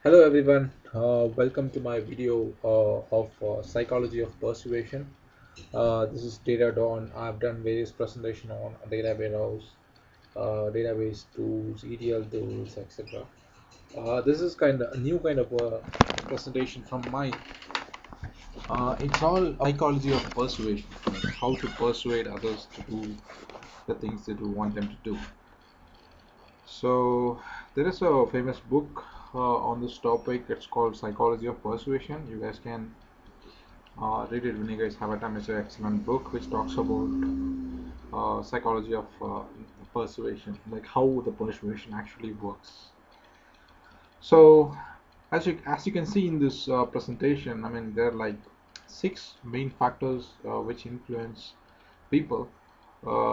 Hello everyone, welcome to my video of psychology of persuasion. This is Data Dawn. I've done various presentation on data warehouse, database tools, ETL tools, etc. This is kind of a new kind of presentation from mine. It's all psychology of persuasion, like how to persuade others to do the things that you want them to do. So there is a famous book on this topic. It's called Psychology of Persuasion. You guys can read it when you guys have a time. It's an excellent book which talks about psychology of persuasion, like how the persuasion actually works. So as you can see in this presentation, I mean there are like six main factors which influence people,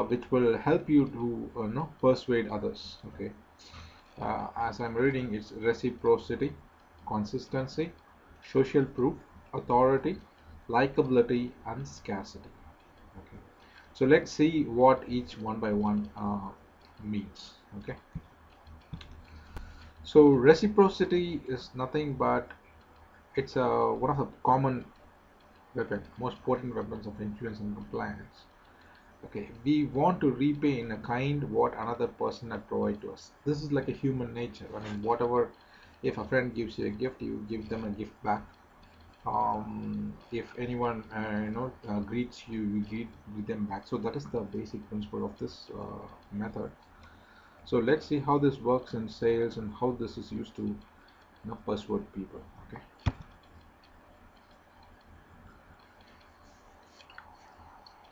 which will help you to persuade others. Okay. As I'm reading, it's reciprocity, consistency, social proof, authority, likability, and scarcity. Okay, so let's see what each one by one means. Okay, so reciprocity is nothing but it's one of the common most potent weapons of influence and compliance. Okay, we want to repay in a kind what another person had provided to us. This is like a human nature. I mean, whatever, if a friend gives you a gift, you give them a gift back. If anyone greets you, you greet them back. So that is the basic principle of this method. So let's see how this works in sales and how this is used to persuade people. Okay.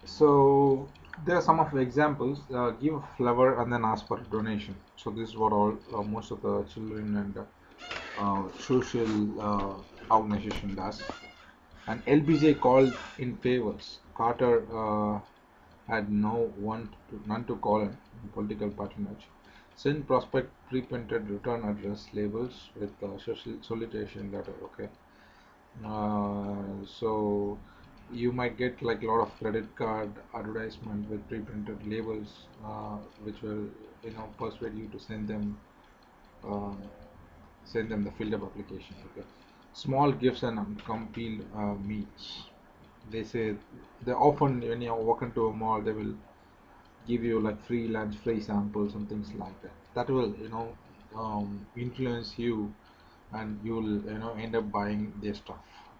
So there are some of the examples. Give a flower and then ask for a donation. So this is what all most of the children and social organization does. And LBJ called in favors. Carter had none to call in political patronage. Send prospect pre-printed return address labels with social solicitation letter. Okay. So you might get like a lot of credit card advertisement with pre-printed labels, which will persuade you to um, send them the filled up application. Okay, small gifts and compile meets. They say they often when you walk into a mall, they will give you like free lunch, free samples, and things like that. That will influence you, and you will end up buying their stuff.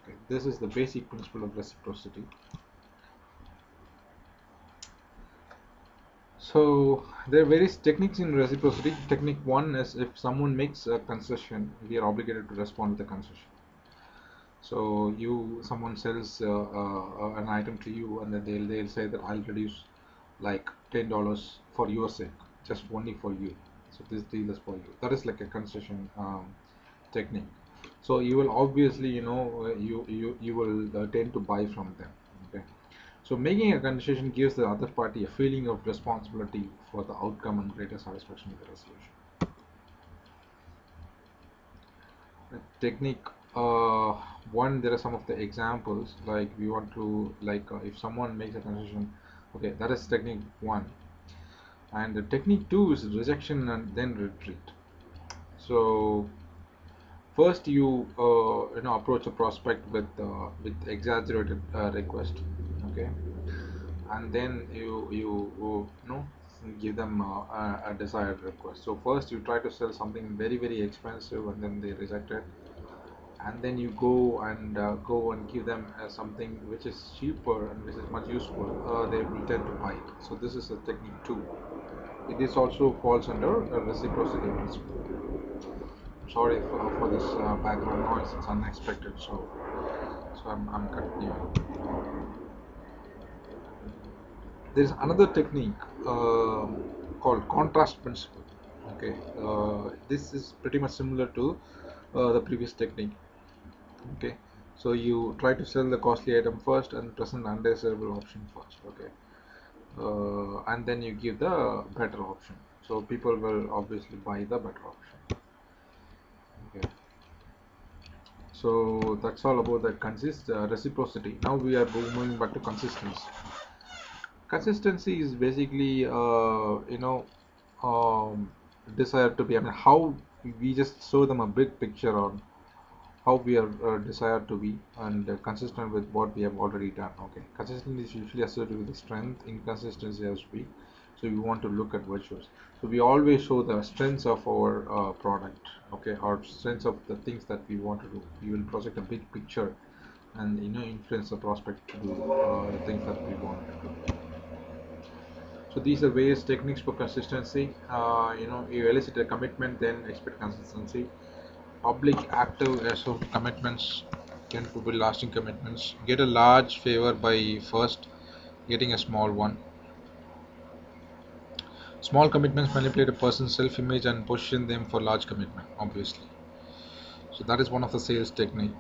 Okay, this is the basic principle of reciprocity. So there are various techniques in reciprocity. Technique one is if someone makes a concession, we are obligated to respond with a concession. So someone sells an item to you, and then they'll say that I'll reduce like $10 for your sake, just only for you. So this deal is for you. That is like a concession technique. So you will obviously you will tend to buy from them. Okay. So making a concession gives the other party a feeling of responsibility for the outcome and greater satisfaction with the resolution. Technique one, there are some of the examples, like we want to like if someone makes a concession. Okay, that is technique one. And the technique two is rejection and then retreat. So first you approach a prospect with exaggerated request. Okay, and then you give them a desired request. So first you try to sell something very expensive, and then they reject it, and then you go and give them something which is cheaper and which is much useful. They will tend to buy it. So this is a technique two. It is also falls under a reciprocity principle. Sorry for this background noise. It's unexpected, so I'm continuing. There's another technique called contrast principle. Okay, this is pretty much similar to the previous technique. Okay, so you try to sell the costly item first and present undesirable option first. Okay, and then you give the better option. So people will obviously buy the better option. Okay, so that's all about the reciprocity. Now we are moving back to consistency. Consistency is basically um, desire to be. I mean, how we just show them a big picture on how we are desired to be, and consistent with what we have already done. Okay, consistency is usually associated with the strength, inconsistency as weak. So we want to look at virtues. So we always show the strengths of our product, okay, or strengths of the things that we want to do. We will project a big picture and influence the prospect to do the things that we want to do. So these are various techniques for consistency. You elicit a commitment, then expect consistency. Public active so commitments tend to be lasting commitments. Get a large favor by first getting a small one. Small commitments manipulate a person's self-image and position them for large commitment, obviously. So that is one of the sales technique.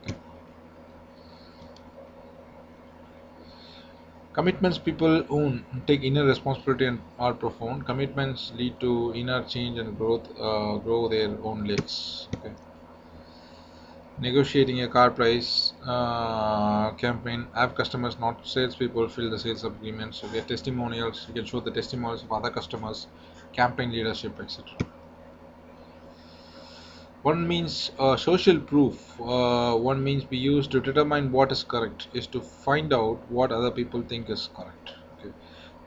Okay. Commitments people own take inner responsibility and are profound. Commitments lead to inner change and growth, grow their own legs. Okay. Negotiating a car price campaign. Have customers, not salespeople, fill the sales agreements. So get testimonials. You can show the testimonials of other customers, campaign leadership, etc. One means social proof. One means we use to determine what is correct is to find out what other people think is correct. Okay.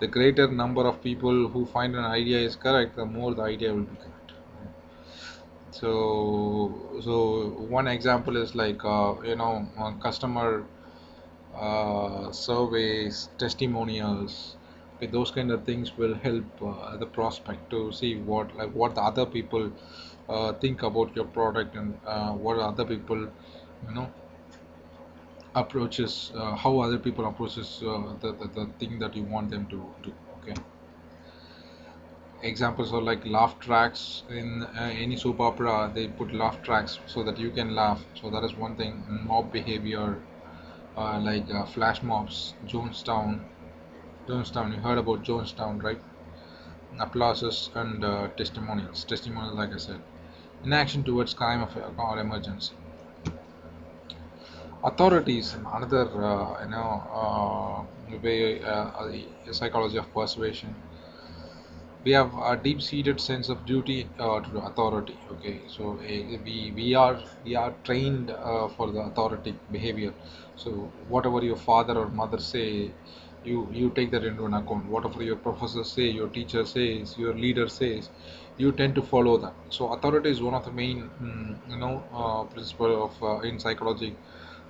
The greater number of people who find an idea is correct, the more the idea will be correct. So one example is like customer surveys, testimonials. Okay, those kind of things will help the prospect to see what the other people think about your product, and what other people approaches, how other people approaches the thing that you want them to do. Okay. Examples are like laugh tracks in any soap opera. They put laugh tracks so that you can laugh. So that is one thing. Mob behavior, like flash mobs, Jonestown. You heard about Jonestown, right? Applauses and testimonials, like I said. Inaction towards crime or emergency. Authorities, another way, psychology of persuasion. We have a deep-seated sense of duty to the authority. Okay, so we are trained for the authority behavior. So whatever your father or mother say, you take that into an account. Whatever your professor say, your teacher says, your leader says, you tend to follow that. So authority is one of the main principle of in psychology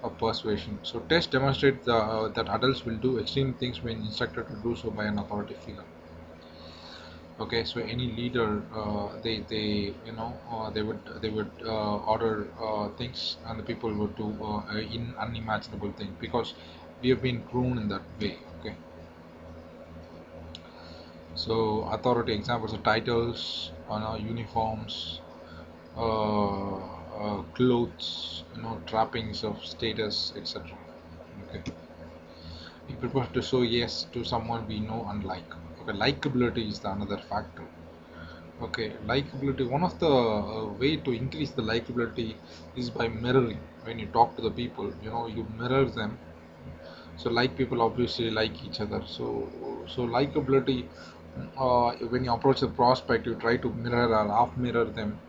of persuasion. So tests demonstrate that adults will do extreme things when instructed to do so by an authority figure. Okay, so any leader, they would order things, and the people would do in unimaginable thing, because we have been grown in that way. Okay, so authority examples are titles, uniforms, clothes, trappings of status, etc. Okay, we prefer to show yes to someone we know and like. Okay, likability is the another factor. Okay, likability. One of the way to increase the likability is by mirroring. When you talk to the people, you mirror them. So like people obviously like each other. So likability. When you approach the prospect, you try to mirror or half mirror them.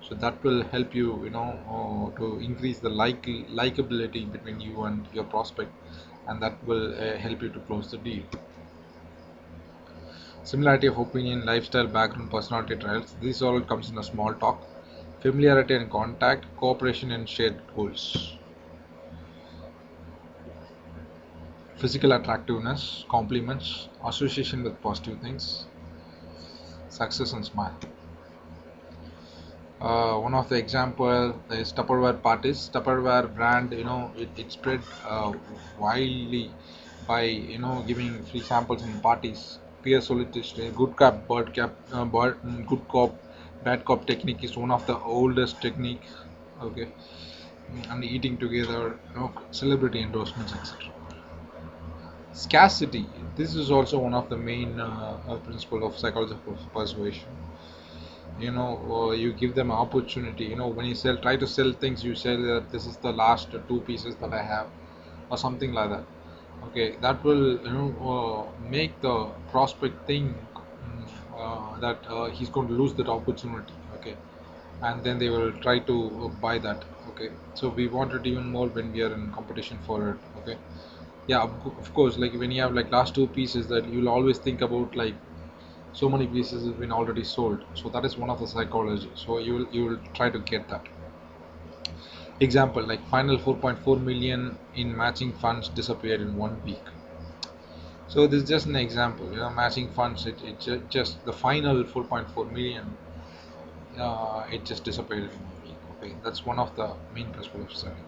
So that will help you, to increase the likability between you and your prospect, and that will help you to close the deal. Similarity of opinion, lifestyle, background, personality traits. This all comes in a small talk. Familiarity and contact, cooperation and shared goals. Physical attractiveness, compliments, association with positive things, success and smile. One of the example is Tupperware parties. Tupperware brand, it spread widely by giving free samples in parties. Peer solicitation, good cop, good cop, bad cop technique is one of the oldest technique. Okay, and eating together, celebrity endorsements, etc. Scarcity. This is also one of the main principle of psychology of persuasion. You give them opportunity. When you try to sell things, you say that this is the last two pieces that I have, or something like that. Okay, that will make the prospect think that he's going to lose that opportunity. Okay, and then they will try to buy that. Okay, so we want it even more when we are in competition for it. Okay, yeah, of course, like when you have like last two pieces, that you'll always think about like so many pieces have been already sold, so that is one of the psychology, so you will try to get that. Example, like final 4.4 million in matching funds disappeared in 1 week. So this is just an example, matching funds, just the final 4.4 million, it just disappeared in 1 week. Okay, that's one of the main principles of selling.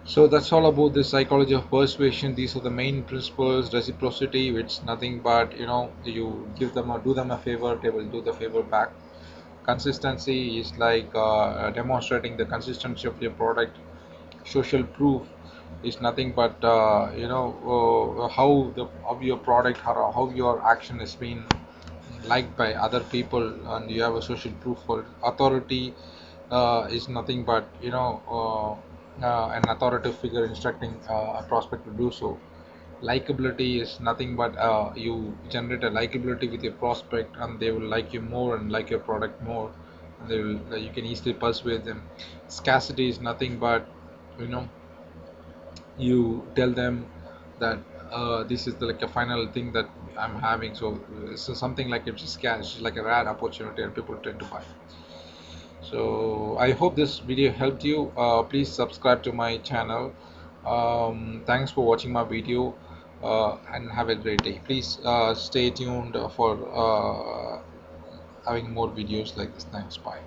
So that's all about the psychology of persuasion. These are the main principles. Reciprocity, which nothing but you give them or do them a favor, they will do the favor back. Consistency is like demonstrating the consistency of your product. Social proof is nothing but how your product or how your action has been liked by other people, and you have a social proof for it. Authority is nothing but an authoritative figure instructing a prospect to do so. Likability is nothing but you generate a likability with your prospect, and they will like you more and like your product more, and they will you can easily persuade them. Scarcity is nothing but you know you tell them that this is like a final thing that I'm having, so it's something like it's scarce, it's like a rare opportunity and people tend to buy. So I hope this video helped you. Please subscribe to my channel. Thanks for watching my video, and have a great day. Please stay tuned for having more videos like this. Thanks. Bye.